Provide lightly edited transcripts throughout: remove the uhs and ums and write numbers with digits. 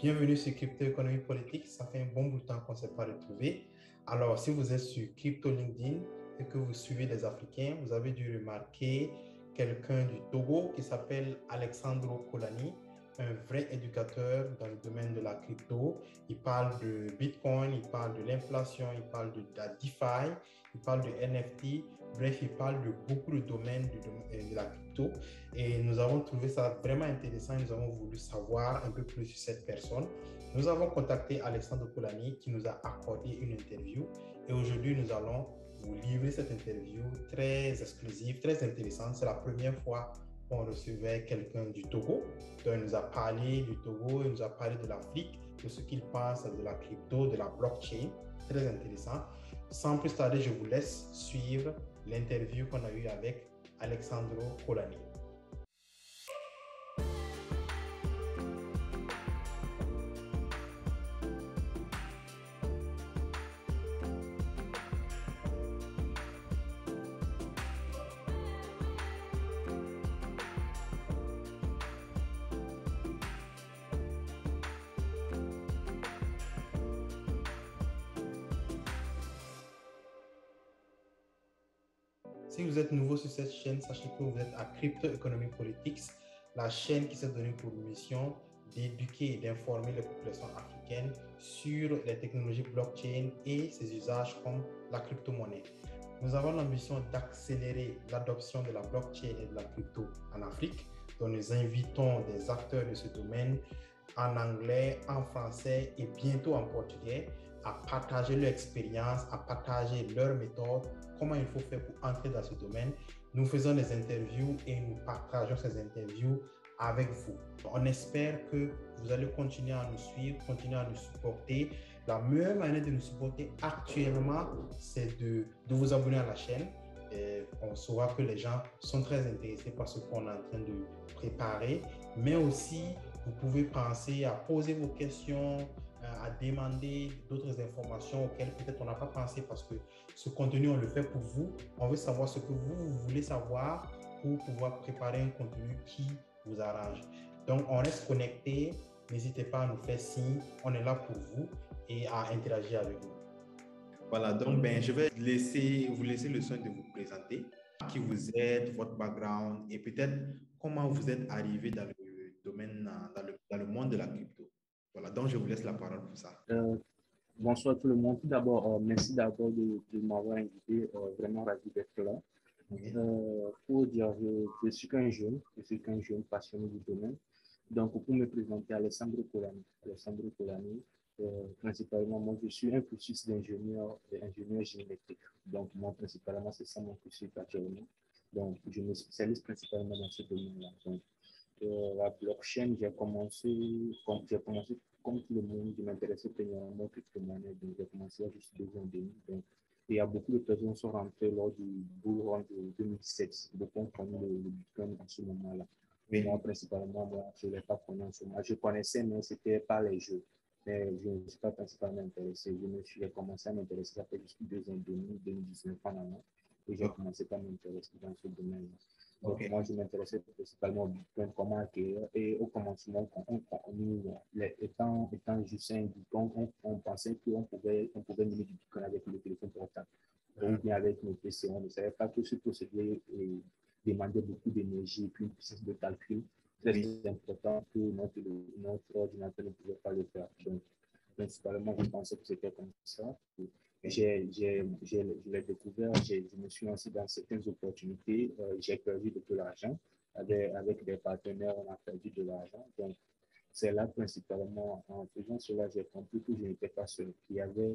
Bienvenue sur Crypto Économie Politique. Ça fait un bon bout de temps qu'on ne s'est pas retrouvés. Alors, si vous êtes sur Crypto LinkedIn et que vous suivez des Africains, vous avez dû remarquer quelqu'un du Togo qui s'appelle Alexandro Kolani, un vrai éducateur dans le domaine de la crypto. Il parle de Bitcoin, il parle de l'inflation, il parle de la DeFi, il parle de NFT. Bref, il parle de beaucoup de domaines de la crypto. Et nous avons trouvé ça vraiment intéressant. Nous avons voulu savoir un peu plus sur cette personne. Nous avons contacté Alexandre Poulani qui nous a accordé une interview. Et aujourd'hui, nous allons vous livrer cette interview très exclusive, très intéressante. C'est la première fois qu'on recevait quelqu'un du Togo. Donc, il nous a parlé du Togo, il nous a parlé de l'Afrique, de ce qu'il pense de la crypto, de la blockchain. Très intéressant. Sans plus tarder, je vous laisse suivre l'interview qu'on a eue avec Alexandro Poulani. Si vous êtes nouveau sur cette chaîne, sachez que vous êtes à Crypto Economy Politics, la chaîne qui s'est donnée pour mission d'éduquer et d'informer les populations africaines sur les technologies blockchain et ses usages comme la crypto-monnaie. Nous avons l'ambition d'accélérer l'adoption de la blockchain et de la crypto en Afrique. Donc, nous invitons des acteurs de ce domaine en anglais, en français et bientôt en portugais à partager leur expérience, à partager leurs méthodes, comment il faut faire pour entrer dans ce domaine. Nous faisons des interviews et nous partageons ces interviews avec vous. On espère que vous allez continuer à nous suivre, continuer à nous supporter. La meilleure manière de nous supporter actuellement, c'est de vous abonner à la chaîne. Et on saura que les gens sont très intéressés par ce qu'on est en train de préparer, mais aussi vous pouvez penser à poser vos questions, à demander d'autres informations auxquelles peut-être on n'a pas pensé parce que ce contenu, on le fait pour vous. On veut savoir ce que vous voulez savoir pour pouvoir préparer un contenu qui vous arrange. Donc, on reste connecté. N'hésitez pas à nous faire signe. On est là pour vous et à interagir avec vous. Voilà, donc je vais vous laisser le soin de vous présenter, qui vous êtes, votre background et peut-être comment vous êtes arrivé dans le domaine, dans le monde de la crypto. Voilà, donc je vous laisse la parole pour ça. Bonsoir tout le monde. Tout d'abord, merci d'abord de m'avoir invité. Vraiment ravi d'être là. Oui. Pour dire, je suis qu'un jeune passionné du domaine. Donc, pour me présenter, Alessandro Colani. Alessandro Colani, principalement, moi, je suis un cursus d'ingénieur géométrique. Donc, moi, principalement, c'est ça mon cursus actuellement. Donc, je me spécialise principalement dans ce domaine-là. Donc, la blockchain, j'ai commencé comme tout le monde, je m'intéressais premièrement aux crypto-monnaies, donc j'ai commencé à juste 2 ans et demi. Donc, il y a beaucoup de personnes qui sont rentrées lors du bull run de 2017. Beaucoup ont connu le Bitcoin en ce moment-là. Oui. Moi, principalement, je ne l'ai pas connu en ce moment. Je connaissais, mais ce n'était pas les jeux. Mais je ne suis pas principalement intéressé. J'ai commencé à m'intéresser, ça fait juste 2 ans et demi, 2019 en an, et j'ai commencé à m'intéresser dans ce domaine-là. Donc, moi, je m'intéressais principalement au Bitcoin, comment acquérir. Et au commencement, étant juste un Bitcoin, on pensait on pouvait miner du Bitcoin avec le téléphone portable ou bien avec nos PC. On ne savait pas que ce procédé demandait beaucoup d'énergie et puis une puissance de calcul très important que notre ordinateur ne pouvait pas le faire. Donc, principalement, je pensais que c'était comme ça. Je l'ai découvert, je me suis lancé dans certaines opportunités, j'ai perdu de l'argent. Avec des partenaires, on a perdu de l'argent. Donc, c'est là principalement, en faisant cela, j'ai compris que je n'étais pas seul, qu'il y avait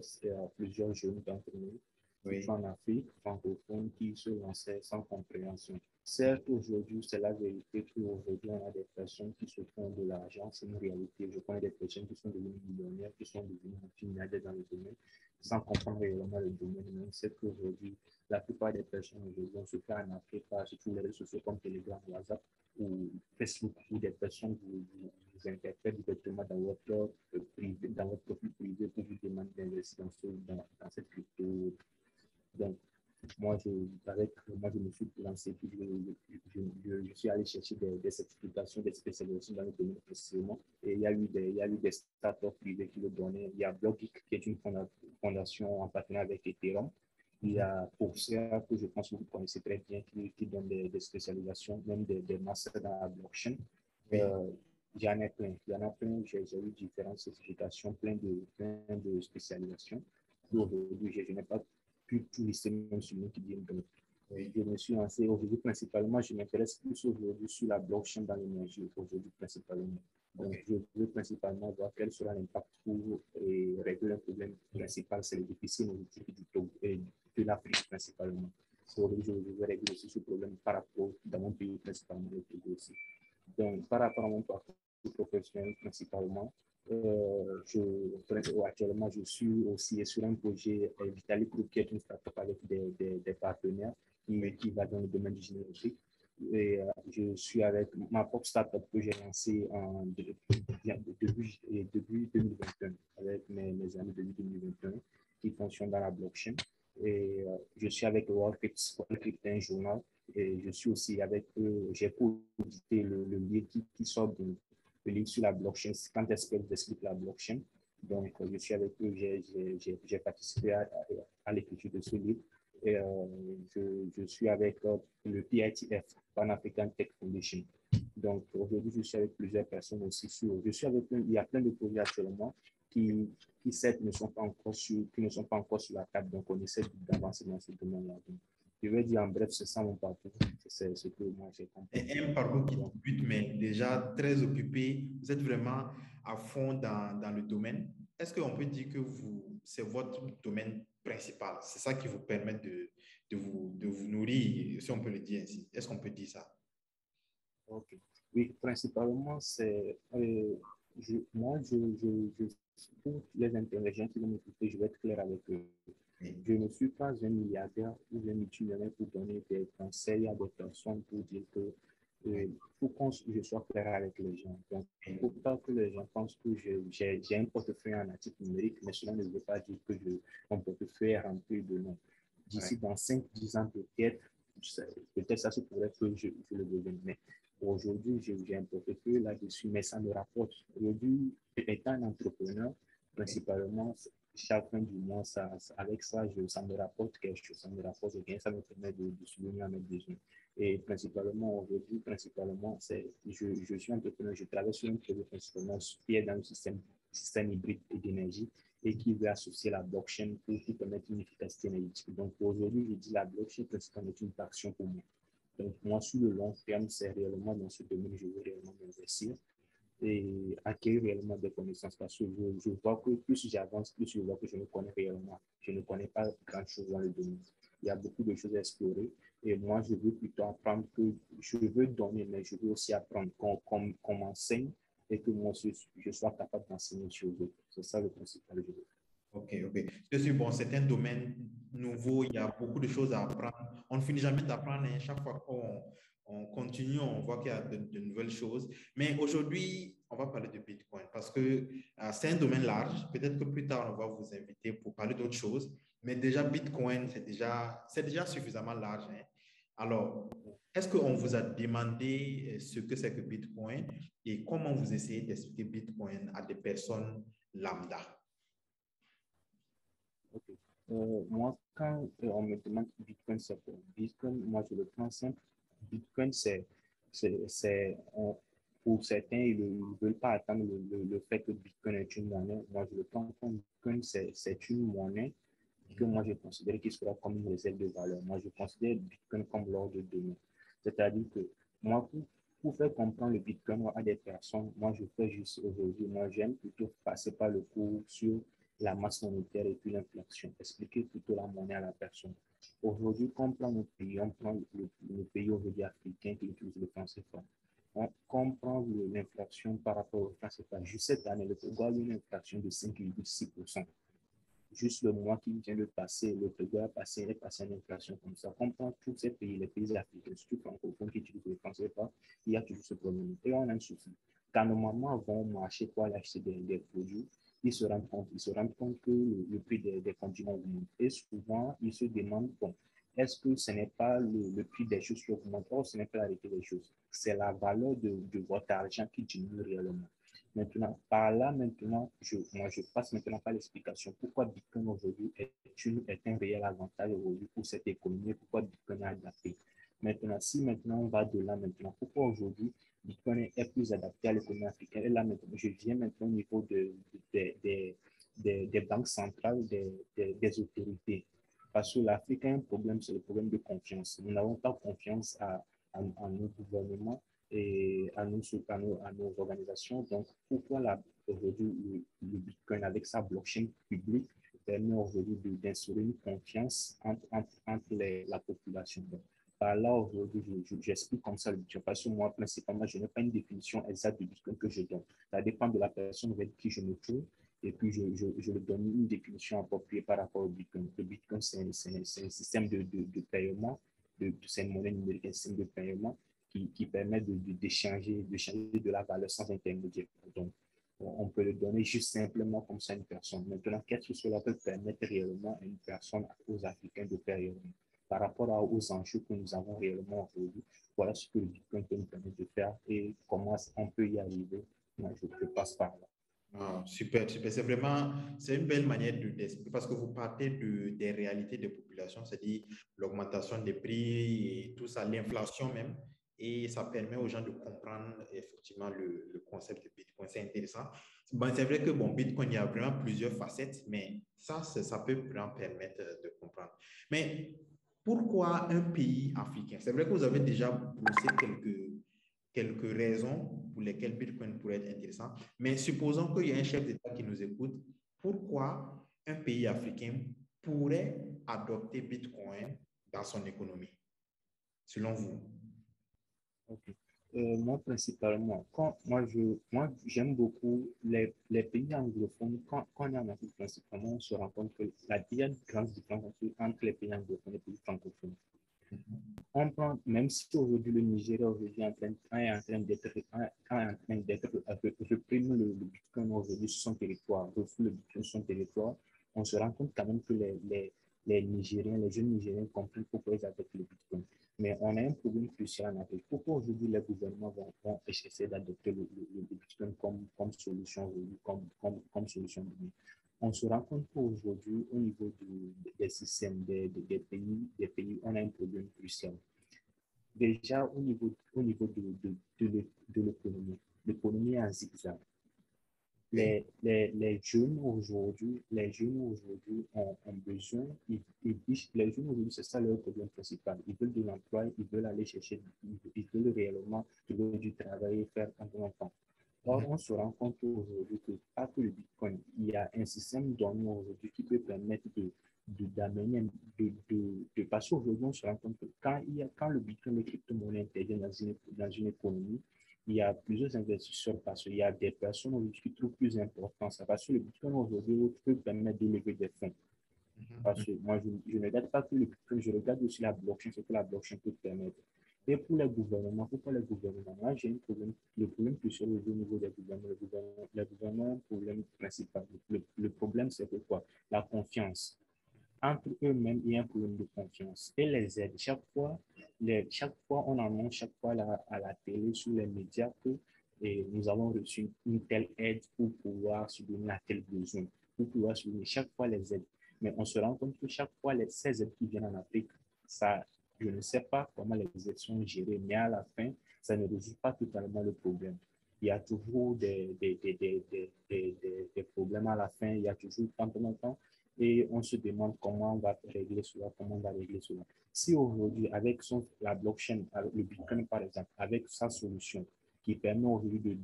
plusieurs jeunes d'entre nous, surtout en Afrique francophone, qui se lançaient sans compréhension. Certes, aujourd'hui, c'est la vérité qu'aujourd'hui, on a des personnes qui se font de l'argent, c'est une réalité. Je connais des personnes qui sont devenues millionnaires, qui sont devenues multimilliardaires dans le domaine, sans comprendre réellement le domaine. Mais c'est qu'aujourd'hui, la plupart des personnes aujourd'hui, on se fait en Afrique par surtout les réseaux sociaux comme Telegram, WhatsApp ou Facebook, où des personnes vous interpellent directement dans votre privé, dans votre profil privé pour vous demander d'investir dans cette crypto. Donc, moi, je me suis lancé, puis je suis allé chercher des certifications, des spécialisations dans le domaine précisément. Et il y a eu des startups privées qui le donnaient. Il y a Blockgeek, qui est une fondation en partenariat avec Ethereum. Il y a Coursera, que je pense que vous connaissez très bien, qui donne des spécialisations, même des masters dans la blockchain. Oui. Il y en a plein. Il y en a plein. J'ai eu différentes certifications, plein de spécialisations. Aujourd'hui, je n'ai pas pu tout lister même sur LinkedIn. Donc, je me suis lancé aujourd'hui principalement. Je m'intéresse plus aujourd'hui sur la blockchain dans l'énergie, aujourd'hui principalement. Donc, je veux principalement voir quel sera l'impact pour régler le problème principal, c'est le déficit énergétique du Togo et de l'Afrique principalement. Aujourd'hui, je veux régler aussi ce problème par rapport dans mon pays principalement, le Togo aussi. Donc, par rapport à mon parcours professionnel principalement, actuellement, je suis aussi sur un projet Vitalik Group, qui est une startup avec des partenaires qui va dans le domaine du génétique. Et je suis avec ma propre startup que j'ai lancée début 2021 avec mes amis début 2021 qui fonctionnent dans la blockchain. Et je suis avec World Crypto, un journal. Et je suis aussi avec eux, j'ai co-édité le livre qui sort le livre sur la blockchain, quand est-ce qu'elle explique la blockchain. Donc, je suis avec eux, j'ai participé à l'écriture de ce livre. Et je suis avec le PITF, Pan African Tech Foundation. Donc, aujourd'hui, je suis avec plusieurs personnes aussi. Il y a plein de projets actuellement qui certes, ne sont pas encore sur la table. Donc, on essaie d'avancer dans ce domaine-là. Je vais dire en bref, c'est ça mon parcours. C'est ce que moi j'ai compris. Un parcours qui débute, mais déjà très occupé. Vous êtes vraiment à fond dans le domaine. Est-ce qu'on peut dire que c'est votre domaine principal? C'est ça qui vous permet de vous nourrir, si on peut le dire ainsi. Est-ce qu'on peut dire ça? Ok. Oui, principalement, pour les interventions qui vont m'écouter, je vais être clair avec eux. Oui. Je ne suis pas un milliardaire ou un multimillionnaire pour donner des conseils à des personnes pour dire que faut que je sois clair avec les gens. Donc, il ne faut pas que les gens pensent que j'ai un portefeuille en actif numérique, mais cela ne veut pas dire que mon portefeuille est rempli de noms. D'ici dans 5-10 ans, peut-être ça se pourrait que je le devienne. Mais aujourd'hui, j'ai un portefeuille là-dessus, mais ça me rapporte. Aujourd'hui, étant un entrepreneur, principalement, chaque fin du mois, avec ça, ça me rapporte quelque chose, ça me rapporte bien, ça me permet de subvenir à mes besoins. Et principalement, aujourd'hui, je suis entrepreneur, je travaille sur un projet principalement qui est dans le système hybride et d'énergie et qui veut associer la blockchain pour permettre une efficacité énergétique. Donc, aujourd'hui, je dis la blockchain principalement est une passion pour moi. Donc, moi, sur le long terme, c'est réellement dans ce domaine que je veux réellement m'investir et acquérir réellement des connaissances parce que je vois que plus j'avance, plus je vois que je me connais réellement. Je ne connais pas grand-chose dans le domaine. Il y a beaucoup de choses à explorer et moi, je veux plutôt apprendre que je veux donner, mais je veux aussi apprendre qu'on m'enseigne et que moi, je sois capable d'enseigner sur eux. C'est ça le principal. Ok, ok. Je suis bon, c'est un domaine nouveau, il y a beaucoup de choses à apprendre. On ne finit jamais d'apprendre, hein. Chaque fois qu'on continue, on voit qu'il y a de nouvelles choses. Mais aujourd'hui, on va parler de Bitcoin parce que c'est un domaine large. Peut-être que plus tard, on va vous inviter pour parler d'autres choses. Mais déjà, Bitcoin, c'est déjà suffisamment large, hein. Alors, est-ce qu'on vous a demandé ce que c'est que Bitcoin et comment vous essayez d'expliquer Bitcoin à des personnes lambda? Okay. Moi, quand on me demande Bitcoin, c'est quoi? Bitcoin, moi, je le prends simple. Bitcoin, pour certains, ils ne veulent pas attendre le fait que Bitcoin est une monnaie. Moi, je le prends comme Bitcoin, c'est une monnaie que moi, je considère qu'il sera comme une réserve de valeur. Moi, je considère Bitcoin comme l'ordre de demain. C'est-à-dire que moi, pour faire comprendre le Bitcoin à des personnes, moi, je fais juste aujourd'hui, moi, j'aime plutôt passer par le cours sur la masse monétaire et puis l'inflation. Expliquer plutôt la monnaie à la personne. Aujourd'hui, quand on prend notre pays, on prend le pays aujourd'hui africain qui utilise le franc CFA. On comprend l'inflation par rapport au franc CFA. Juste cette année, le Togo a eu une inflation de 5,6%. Juste le mois qui vient de passer, le Togo est passé à une inflation comme ça. On prend tous ces pays, les pays africains, surtout francophones qui utilisent le franc CFA, il y a toujours ce problème. Et on a un souci. Quand nos mamans vont au marché pour aller acheter des produits, ils se rendent compte que le prix des condiments augmente. Et souvent, ils se demandent, bon, est-ce que ce n'est pas le prix des choses qui augmente? Or, ce n'est pas la réalité des choses. C'est la valeur de votre argent qui diminue réellement. Maintenant, par là, maintenant, moi, je passe maintenant par l'explication. Pourquoi Bitcoin aujourd'hui est un réel avantage aujourd'hui pour cette économie? Pourquoi Bitcoin est adapté? Maintenant, si maintenant on va de là maintenant, pourquoi aujourd'hui Bitcoin est plus adapté à l'économie africaine? Et là, maintenant, je viens maintenant au niveau des banques centrales, des autorités. Parce que l'Afrique a un problème, c'est le problème de confiance. Nous n'avons pas confiance à nos gouvernements et à nos organisations. Donc, pourquoi aujourd'hui le Bitcoin avec sa blockchain publique permet aujourd'hui d'instaurer une confiance entre la population. Donc, par là, aujourd'hui, j'explique comme ça le Bitcoin. Parce que moi, principalement, je n'ai pas une définition exacte du Bitcoin que je donne. Ça dépend de la personne avec qui je me trouve. Et puis, je lui donne une définition appropriée par rapport au Bitcoin. Le Bitcoin, c'est un système de paiement, c'est une monnaie numérique, un système de paiement qui permet d'échanger de la valeur sans intermédiaire. Donc, on peut le donner juste simplement comme ça à une personne. Maintenant, qu'est-ce que cela peut permettre réellement à une personne, aux Africains de faire réellement par rapport aux enjeux que nous avons réellement aujourd'hui? Voilà ce que le Bitcoin peut nous permettre de faire et comment on peut y arriver. Moi, je passe par là. Ah, super, super. C'est vraiment, c'est une belle manière d'expliquer parce que vous partez des réalités des populations, c'est-à-dire l'augmentation des prix et tout ça, l'inflation même, et ça permet aux gens de comprendre effectivement le concept de Bitcoin. C'est intéressant. Bon, c'est vrai que bon, Bitcoin, il y a vraiment plusieurs facettes, mais ça peut vraiment permettre de comprendre. Mais pourquoi un pays africain? C'est vrai que vous avez déjà brossé quelques raisons pour lesquelles Bitcoin pourrait être intéressant. Mais supposons qu'il y a un chef d'État qui nous écoute. Pourquoi un pays africain pourrait adopter Bitcoin dans son économie, selon vous? Ok. Moi, principalement, j'aime beaucoup les pays anglophones. Quand on est en Afrique, principalement, on se rend compte que il y a une grande différence entre les pays anglophones et les pays francophones. On prend, même si aujourd'hui le Nigeria aujourd'hui est en train d'être reprime le Bitcoin aujourd'hui sur son territoire, refoule le Bitcoin sur son territoire, on se rend compte quand même que les Nigériens, les jeunes Nigériens comprennent pourquoi ils adoptent le Bitcoin. Mais on a un problème crucial en Afrique. Pourquoi aujourd'hui les gouvernements vont essayer d'adopter le Bitcoin comme solution aujourd'hui, comme solution de vie? On se rend compte qu'aujourd'hui, au niveau des systèmes des pays, on a un problème crucial. Déjà, au niveau de l'économie, l'économie est en zigzag. Oui. Les jeunes aujourd'hui ont besoin, les jeunes aujourd'hui, c'est ça leur problème principal. Ils veulent de l'emploi, ils veulent aller chercher, ils veulent réellement trouver du travail et faire un bon temps. Or, on se rend compte aujourd'hui que, pas que le Bitcoin, il y a un système donné aujourd'hui qui peut permettre d'amener, de passer aujourd'hui, on se rend compte que quand le Bitcoin, les crypto-monnaies interviennent dans une économie, il y a plusieurs investisseurs parce qu'il y a des personnes aujourd'hui qui trouvent plus important ça. Parce que le Bitcoin aujourd'hui peut permettre de lever des fonds. Parce que moi, je ne regarde pas que le Bitcoin, je regarde aussi la blockchain, ce que la blockchain peut permettre. Et pour les gouvernements, pourquoi les gouvernements? Moi, j'ai un problème. Le problème plus seul au niveau des gouvernements, les gouvernements ont un problème principal. Le problème, c'est quoi? La confiance. Entre eux-mêmes, il y a un problème de confiance. Et les aides, chaque fois on annonce, chaque fois à la télé, sur les médias, que nous avons reçu une telle aide pour pouvoir subvenir à tel besoin, pour pouvoir subvenir chaque fois les aides. Mais on se rend compte que chaque fois, ces aides qui viennent en Afrique, ça, je ne sais pas comment les aides sont gérées, mais à la fin, ça ne résout pas totalement le problème. Il y a toujours des problèmes à la fin, il y a toujours tant de temps et on se demande comment on va régler cela, comment on va régler cela. Si aujourd'hui, avec la blockchain, avec le Bitcoin par exemple, avec sa solution qui permet aujourd'hui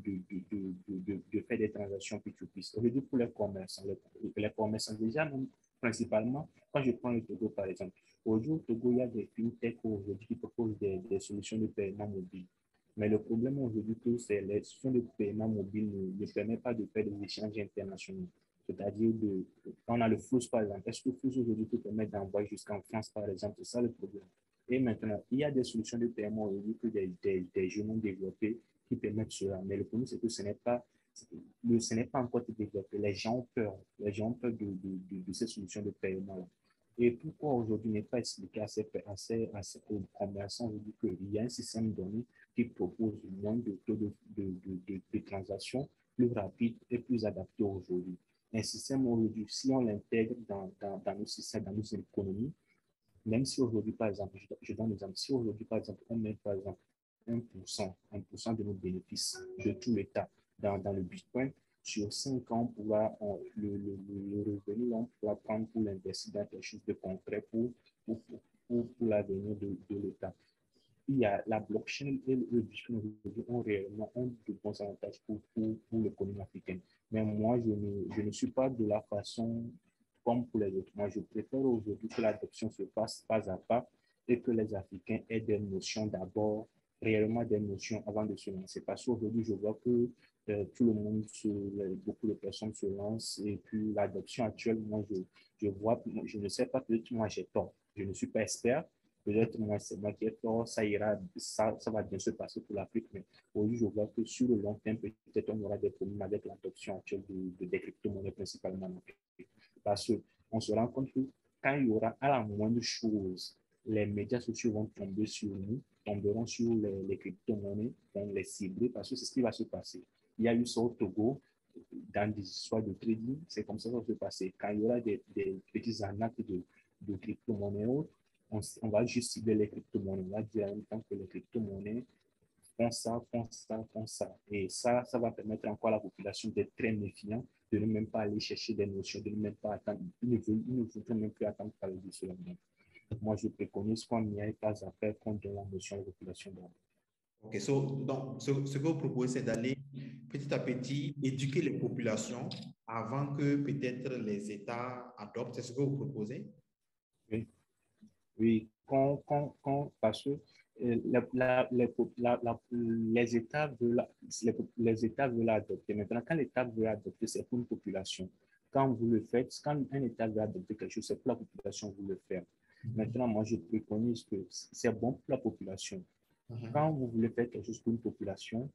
de faire des transactions P2P, aujourd'hui pour les commerçants déjà, même, principalement, quand je prends le Togo par exemple, aujourd'hui au Togo, il y a des fintechs aujourd'hui qui proposent des solutions de paiement mobile. Mais le problème aujourd'hui, c'est les solutions de paiement mobile ne permettent pas de faire des échanges internationaux. C'est-à-dire, quand on a le flux, par exemple, est-ce que le flux aujourd'hui peut permettre d'envoyer jusqu'en France, par exemple? C'est ça le problème. Et maintenant, il y a des solutions de paiement aujourd'hui que des jeunes ont développées qui permettent cela. Mais le problème, c'est que ce n'est pas encore développé. Les gens ont peur. Les gens ont peur de ces solutions de paiement-là. Et pourquoi aujourd'hui ne pas expliquer aux commerçants qu'il y a un système donné qui propose moins de taux de transactions plus rapide et plus adapté aujourd'hui. Un système aujourd'hui, si on l'intègre dans nos systèmes, dans nos économies, même si aujourd'hui, par exemple, je donne un exemple, si aujourd'hui, par exemple, on met, par exemple, 1% de nos bénéfices de tout l'État dans le Bitcoin, sur 5 ans, le revenu, on pourra prendre pour l'investir dans quelque chose de concret pour l'avenir de l'État. Il y a la blockchain et le Bitcoin aujourd'hui ont de bons avantages pour l'économie africaine. Mais moi, je ne suis pas de la façon comme pour les autres. Moi, je préfère aujourd'hui que l'adoption se passe pas à pas et que les Africains aient des notions d'abord, réellement des notions avant de se lancer. Parce qu'aujourd'hui, je vois que tout le monde, beaucoup de personnes se lancent et puis l'adoption actuelle, moi, je vois, je ne sais pas, peut-être moi j'ai tort. Je ne suis pas expert. Peut-être moi, c'est moi qui ai tort, ça ira, ça va bien se passer pour l'Afrique, mais aujourd'hui, je vois que sur le long terme, peut-être on aura des problèmes avec l'adoption actuelle des crypto-monnaies, principalement en Afrique. Parce qu'on se rend compte que quand il y aura à la moindre chose, les médias sociaux vont tomber sur nous, tomberont sur les crypto-monnaies, vont les cibler, parce que c'est ce qui va se passer. Il y a eu ça au Togo, dans des histoires de trading, c'est comme ça que ça va se passer. Quand il y aura des petits arnaques de crypto-monnaies, on va juste cibler les crypto-monnaies. On va dire en même temps que les crypto-monnaies font ça, font ça, font ça. Et ça va permettre encore à la population d'être très méfiante, de ne même pas aller chercher des notions, de ne même pas attendre. Ils ne veulent même plus attendre parler de cela. Moi, je préconise qu'on n'y aille pas à faire qu'on donne la notion à la population. Ok, donc ce que vous proposez, c'est d'aller petit à petit éduquer les populations avant que peut-être les États adoptent. C'est ce que vous proposez? Oui, oui. Parce que les États veulent, les États veulent adopter. Maintenant, quand l'État veut adopter, c'est pour une population. Quand vous le faites, quand un État veut adopter quelque chose, c'est pour la population que vous le faites. Maintenant, moi, je préconise que c'est bon pour la population. Quand vous voulez faire quelque chose pour une population,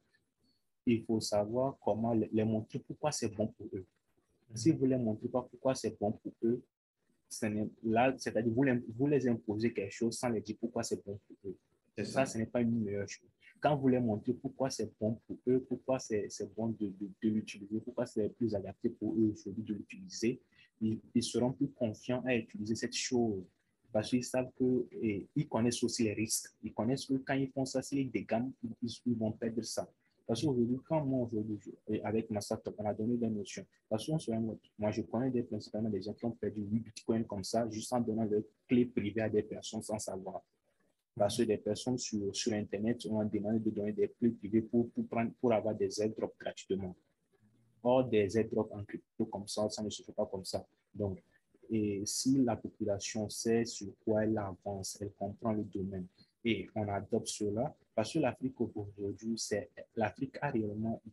il faut savoir comment les montrer pourquoi c'est bon pour eux. Si vous ne les montrez pas pourquoi c'est bon pour eux, là, c'est-à-dire vous les imposez quelque chose sans les dire pourquoi c'est bon pour eux. Ça, ce n'est pas une meilleure chose. Quand vous les montrez pourquoi c'est bon pour eux, pourquoi c'est bon de l'utiliser, pourquoi c'est plus adapté pour eux aujourd'hui de l'utiliser, ils seront plus confiants à utiliser cette chose. Parce qu'ils savent ils connaissent aussi les risques. Ils connaissent que quand ils font ça, c'est les dégâts, ils vont perdre ça. Parce qu'aujourd'hui, quand moi, aujourd'hui, avec ma startup, on a donné des notions. Parce qu'on se rend, moi, je connais principalement des gens qui ont perdu 8 bitcoins comme ça, juste en donnant leurs clés privées à des personnes sans savoir. Parce que des personnes sur Internet ont demandé de donner des clés privées pour avoir des airdrops gratuitement. Or, des airdrops en crypto comme ça ne se fait pas comme ça. Donc, et si la population sait sur quoi elle avance, elle comprend le domaine et on adopte cela, parce que l'Afrique aujourd'hui, l'Afrique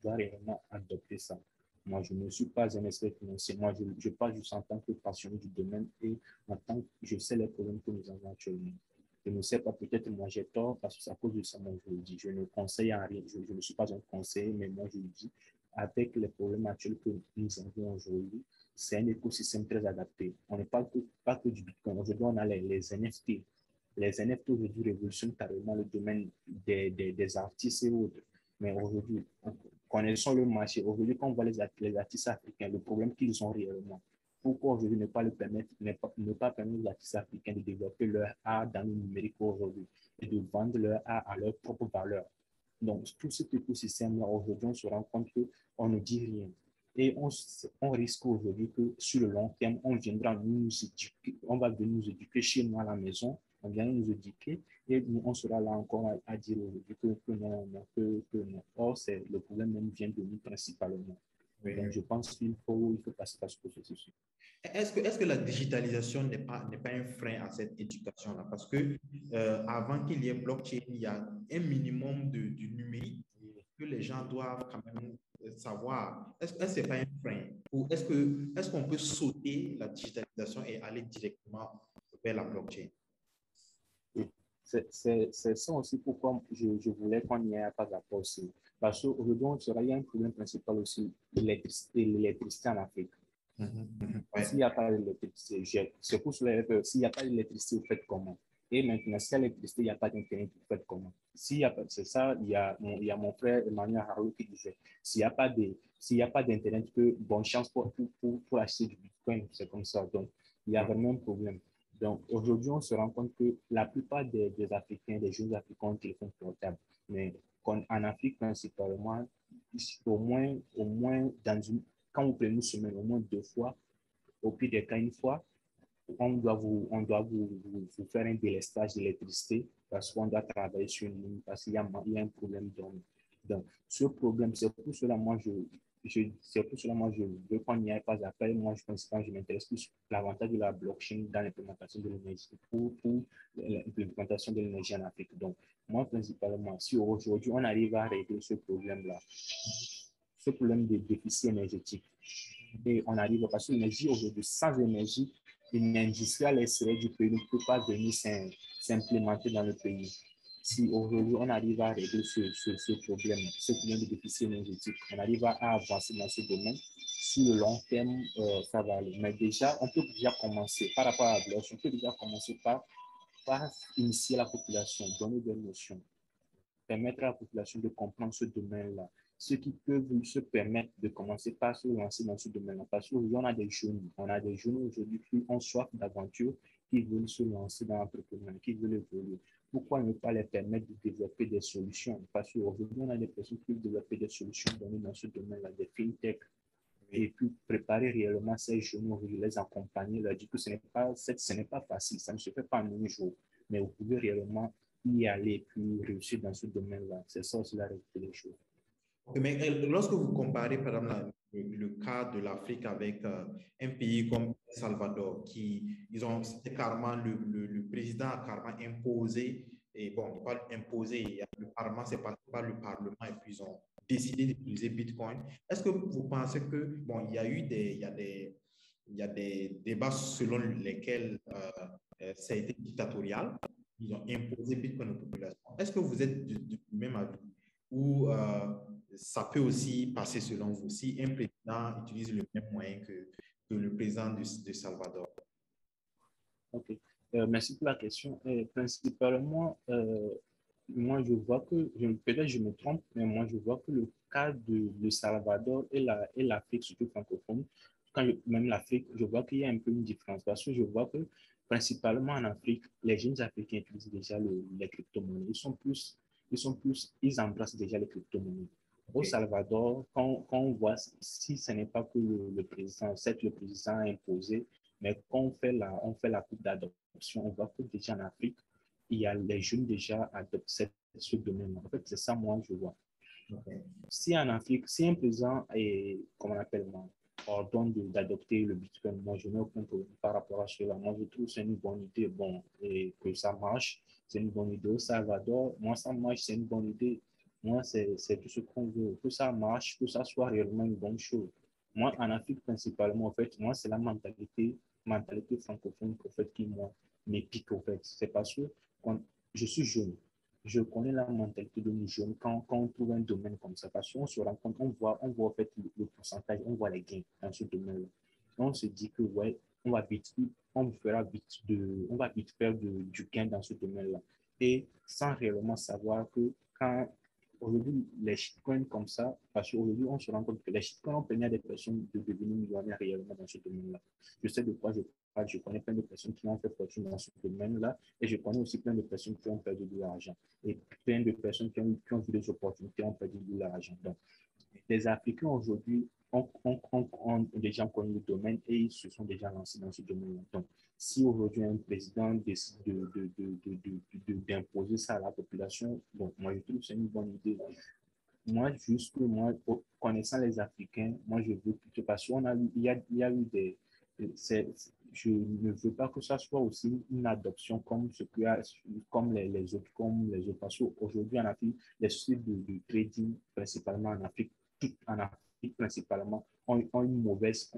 doit réellement adopter ça. Moi, je ne suis pas un expert financier. Moi, je parle juste en tant que passionné du domaine et en tant que je sais les problèmes que nous avons actuellement. Je ne sais pas, peut-être moi j'ai tort parce que c'est à cause de ça, moi je le dis. Je ne conseille en rien, je ne suis pas un conseiller, mais moi je le dis. Avec les problèmes actuels que nous avons aujourd'hui, c'est un écosystème très adapté. On n'est pas que du Bitcoin. Aujourd'hui, on a les NFT. Les NFT aujourd'hui révolutionnent carrément le domaine des artistes et autres. Mais aujourd'hui, connaissons le marché. Aujourd'hui, quand on voit les artistes africains, le problème qu'ils ont réellement, pourquoi aujourd'hui ne pas le permettre, ne pas permettre aux artistes africains de développer leur art dans le numérique aujourd'hui et de vendre leur art à leur propre valeur. Donc, tout cet écosystème-là, aujourd'hui, on se rend compte qu'on ne dit rien. Et on risque aujourd'hui que sur le long terme, on viendra nous éduquer, on va venir nous éduquer chez nous à la maison, on vient nous éduquer et nous, on sera là encore à dire aujourd'hui que non, que non. Or, le problème même vient de nous principalement. Oui. Donc, je pense qu'il faut passer par ce processus. Est-ce que la digitalisation n'est pas un frein à cette éducation-là? Parce que avant qu'il y ait blockchain, il y a un minimum du numérique que les gens doivent quand même savoir. Est-ce que ce n'est pas un frein? Ou est-ce qu'on peut sauter la digitalisation et aller directement vers la blockchain? Oui. C'est ça aussi pourquoi je voulais qu'on y ait pas à aussi. Parce qu'aujourd'hui, il y a un problème principal aussi, l'électricité en Afrique. Ouais. S'il n'y a pas d'électricité, c'est pour cela que s'il n'y a pas d'électricité, vous faites comment? Et maintenant, s'il y a l'électricité, il n'y a pas d'internet, vous faites comment? S'il y a pas, c'est ça, il y a mon frère Emmanuel Harou qui disait, s'il y a pas d'internet, bonne chance pour acheter du Bitcoin, c'est comme ça. Donc, il y a vraiment un problème. Donc, aujourd'hui, on se rend compte que la plupart des Africains, des jeunes Africains ont un téléphone portable. Mais en Afrique, principalement, au moins quand vous prenez une semaine, au moins 2 fois, au pire des cas, une fois, on doit vous faire un délestage d'électricité parce qu'on doit travailler sur une ligne, parce il y a un problème d'homme. Donc, ce problème, c'est pour cela, c'est pour cela, moi, je veux qu'on n'y aille pas après. Moi, je pense que je m'intéresse plus à l'avantage de la blockchain dans l'implémentation de l'énergie, pour l'implémentation de l'énergie en Afrique. Donc, moi, principalement, si aujourd'hui, on arrive à régler ce problème-là, ce problème de déficit énergétique, et on arrive parce que l'énergie aujourd'hui, sans énergie, une industrie à l'extérieur du pays ne peut pas venir s'implémenter dans le pays. Si aujourd'hui on arrive à régler ce problème, ce problème de déficit énergétique, on arrive à avancer dans ce domaine, sur le long terme, ça va aller. Mais déjà, on peut déjà commencer par rapport à la blockchain, on peut déjà commencer par initier la population, donner des notions, permettre à la population de comprendre ce domaine-là. Ceux qui peuvent se permettre de commencer par se lancer dans ce domaine-là. Parce qu'aujourd'hui, on a des jeunes aujourd'hui qui ont soif d'aventure, qui veulent se lancer dans l'entrepreneuriat, qui veulent évoluer. Pourquoi ne pas les permettre de développer des solutions? Parce qu'aujourd'hui, on a des personnes qui veulent développer des solutions dans ce domaine-là, des fintech, et puis préparer réellement ces jeunes, les accompagner, leur dire que ce n'est pas facile, ça ne se fait pas en un jour, mais vous pouvez réellement y aller puis réussir dans ce domaine-là. C'est ça aussi la réalité des choses. Ok, mais lorsque vous comparez, par exemple, le cas de l'Afrique avec un pays comme El Salvador, c'était carrément, le président a carrément imposé, et bon, il pas imposé, le Parlement, c'est passé par le Parlement, et puis ils ont décidé d'utiliser Bitcoin. Est-ce que vous pensez que, bon, il y a des débats selon lesquels ça a été dictatorial, ils ont imposé Bitcoin aux populations. Est-ce que vous êtes du même avis? Ou ça peut aussi passer selon vous si un président utilise le même moyen que le président de Salvador. Ok. Merci pour la question. Principalement, moi, je vois que, peut-être je me trompe, mais moi, je vois que le cas de Salvador et l'Afrique, surtout francophone, même l'Afrique, je vois qu'il y a un peu une différence. Parce que je vois que, principalement en Afrique, les jeunes Africains utilisent déjà les crypto-monnaies. Ils embrassent déjà les crypto-monnaies. Au Okay. Salvador, quand on voit, si ce n'est pas que le président, c'est le président a imposé, mais quand on fait la coupe d'adoption, on voit que déjà en Afrique, il y a les jeunes déjà adoptent ce domaine. En fait, c'est ça, moi, je vois. Okay. Si en Afrique, si un président est, comment on appelle, ordonne d'adopter le Bitcoin, moi, je n'ai aucun problème par rapport à cela. Moi, je trouve que c'est une bonne idée, bon, et que ça marche, c'est une bonne idée. Au Salvador, moi, ça marche, c'est une bonne idée. Moi, c'est tout ce qu'on veut, que ça marche, que ça soit réellement une bonne chose. Moi, en Afrique, principalement, en fait, moi, c'est la mentalité francophone, en fait, qui, moi, m'épique, en fait. C'est parce que quand je suis jeune, je connais la mentalité de nos jeunes quand on trouve un domaine comme ça, parce qu'on se rend compte, on voit en fait le pourcentage, on voit les gains dans ce domaine-là. On se dit que, ouais, on va vite faire du gain dans ce domaine-là. Et sans réellement savoir que quand aujourd'hui, les shitcoins comme ça, parce qu'aujourd'hui, on se rend compte que les shitcoins ont permis à des personnes de devenir millionnaires réellement dans ce domaine-là. Je sais de quoi je parle, je connais plein de personnes qui ont fait fortune dans ce domaine-là, et je connais aussi plein de personnes qui ont perdu de l'argent, et plein de personnes qui ont vu des opportunités ont perdu de l'argent. Donc, les Africains aujourd'hui ont déjà connu le domaine et ils se sont déjà lancés dans ce domaine. Donc, si aujourd'hui un président décide d'imposer ça à la population, bon, moi je trouve que c'est une bonne idée. Moi, juste que moi, connaissant les Africains, moi je veux plutôt, parce il y a eu des. Je ne veux pas que ça soit aussi une adoption comme comme les autres. Parce qu'aujourd'hui en Afrique, les sociétés de trading, principalement en Afrique, en Afrique principalement, ont une mauvaise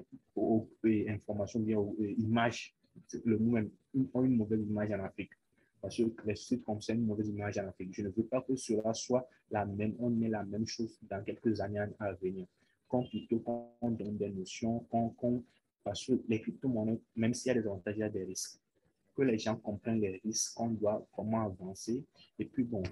information, bien image, le mot même, ont une mauvaise image en Afrique. Parce que les sociétés comme ça, une mauvaise image en Afrique. Je ne veux pas que cela soit on ait la même chose dans quelques années à venir. Qu'on plutôt qu'on donne des notions, Parce que les crypto-monnaies, même s'il y a des avantages, il y a des risques. Que les gens comprennent les risques, comment avancer. Et puis, bon,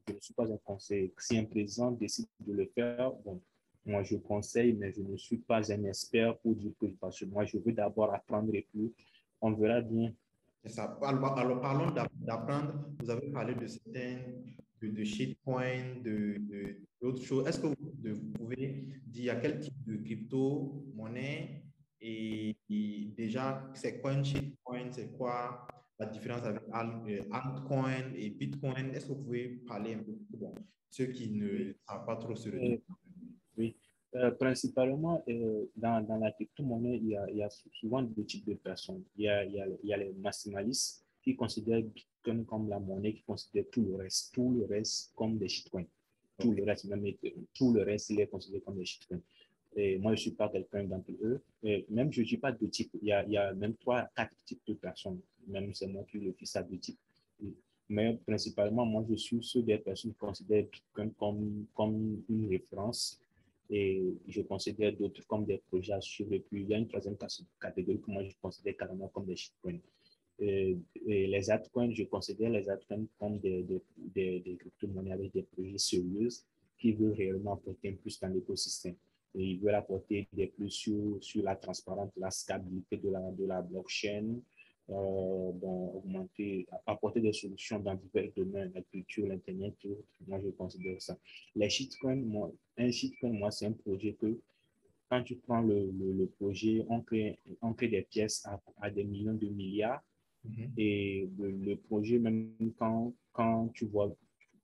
je ne suis pas un conseiller. Si un président décide de le faire, bon, moi je conseille, mais je ne suis pas un expert pour dire que, parce que moi je veux d'abord apprendre et puis on verra bien. C'est ça. Alors, parlons d'apprendre. Vous avez parlé de certains, de shitcoins, d'autres choses. Est-ce que vous pouvez dire à quel type de crypto-monnaie et déjà, c'est quoi une shitcoin? C'est quoi la différence avec altcoin et bitcoin? Est-ce que vous pouvez parler un peu pour ceux qui ne Oui. savent pas trop sur le Euh, domaine? oui. Principalement, dans la crypto-monnaie, il y a souvent deux types de personnes. Il y a les maximalistes qui considèrent Bitcoin comme la monnaie, qui considèrent tout le reste comme des shitcoins. Tout OK. le reste, même, tout le reste, il est considéré comme des shitcoins. Et moi, je ne suis pas quelqu'un d'entre eux. Et même, je ne suis pas de type. Il y a même trois, quatre types de personnes. Même c'est moi qui le fais ça de type. Mais principalement, moi, je suis ceux des personnes qui considèrent Bitcoin comme une référence et je considère d'autres comme des projets à suivre. Et puis, il y a une troisième catégorie que moi, je considère carrément comme des shitcoins. Et les altcoins, je considère les altcoins comme des crypto-monnaies avec des projets sérieux qui veulent réellement apporter un plus dans l'écosystème. Et ils veulent apporter des plus sur la transparence, la stabilité de la blockchain, bon, augmenter, apporter des solutions dans divers domaines, la culture, l'Internet, tout. Moi, je considère ça. Les shitcoins, un shitcoin, moi, c'est un projet que quand tu prends le projet, on crée des pièces à des millions de milliards Mhm. et le projet, même quand tu vois,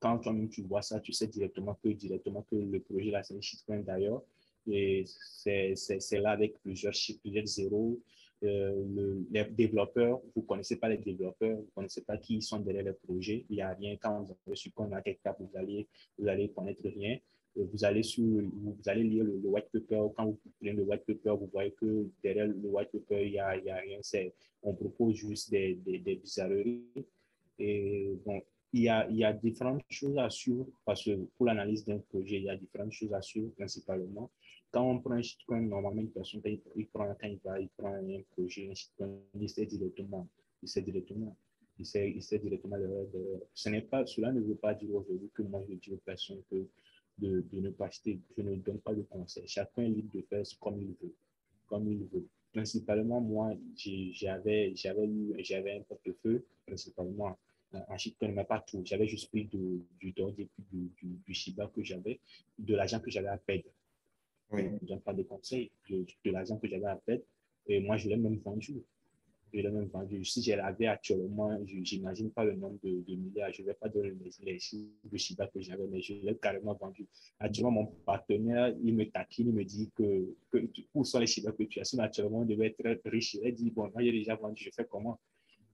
quand toi-même tu vois ça, tu sais directement que le projet là, c'est un shitcoin d'ailleurs. Et c'est là avec plusieurs chiffres, plusieurs zéros. Les développeurs, vous ne connaissez pas les développeurs, vous ne connaissez pas qui sont derrière les projets. Il n'y a rien. Quand vous avez su qu'on a quelque part, vous allez connaître rien. Vous allez lire le white paper. Quand vous prenez le white paper, vous voyez que derrière le white paper, il y a rien. On propose juste des bizarreries. Et bon, il y a différentes choses à suivre parce que pour l'analyse d'un projet, il y a différentes choses à suivre principalement. Quand on prend un shitcoin, normalement, une personne, il prend un projet, un shitcoin, il sait directement, il sait directement, il sait directement cela ne veut pas dire aujourd'hui que moi je dis aux personnes que de ne pas acheter, je ne donne pas de conseil. Chacun est libre de faire comme il veut, comme il veut. Principalement, moi, j'avais un portefeuille, principalement en shitcoin, mais pas tout. J'avais juste pris du Doge et puis du Shiba que j'avais, de l'argent que j'avais à perdre. Je Oui. ne donne pas de conseils, de l'argent que j'avais à perdre. Et moi, je l'ai même vendu. Je l'ai même vendu. Si j'ai l'avais actuellement, je n'imagine pas le nombre de milliards. Je ne vais pas donner les chiffres de Shiba que j'avais, mais je l'ai carrément vendu. Actuellement, mon partenaire, il me taquine, il me dit que où sont les Shiba que tu as? Sinon, actuellement, on devait être riche. Il a dit, bon, moi, j'ai déjà vendu, je fais comment?